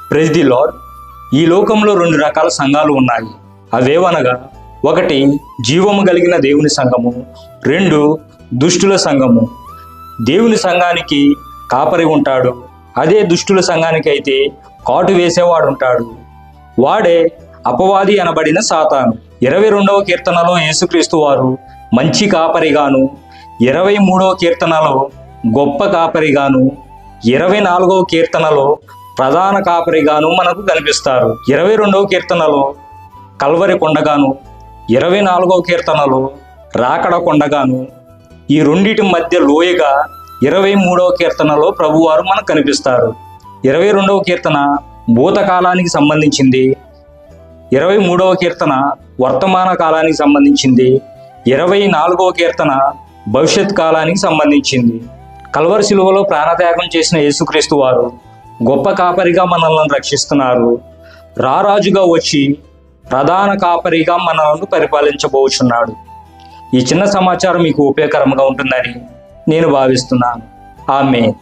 Praise the lord. ఈ లోకంలో 2 రకాల సంఘాలు ఉన్నాయి. అవేవనగా, 1 జీవము కలిగిన దేవుని సంఘము, 2 దుష్టుల సంఘము. దేవుని సంఘానికి కాపరి ఉంటాడు. అదే దుష్టుల సంఘానికి అయితే కాటు వేసేవాడు ఉంటాడు. వాడే అపవాది అనబడిన సాతాను. 22వ కీర్తనలో యేసుక్రీస్తు వారు మంచి కాపరిగాను, 23వ కీర్తనలో గొప్ప కాపరిగాను, 24వ కీర్తనలో ప్రధాన కాపరిగాను మనకు కనిపిస్తారు. 22వ కీర్తనలో కల్వరి కొండగాను, 24వ కీర్తనలో రాకడ కొండగాను, ఈ రెండిటి మధ్య లోయగా 23వ కీర్తనలో ప్రభువారు మనకు కనిపిస్తారు. 22వ కీర్తన భూతకాలానికి సంబంధించింది, 23వ కీర్తన వర్తమాన కాలానికి సంబంధించింది, 24వ కీర్తన భవిష్యత్ కాలానికి సంబంధించింది. కల్వరి శిలువలో ప్రాణత్యాగం చేసిన యేసుక్రీస్తు వారు గొప్ప కాపరిగా మనల్ని రక్షిస్తున్నారు. రారాజుగా వచ్చి ప్రధాన కాపరిగా మనల్ని పరిపాలించబోచున్నాడు. ఈ చిన్న సమాచారం మీకు ఉపయోగకరంగా ఉంటుందని నేను భావిస్తున్నాను. ఆమేన్.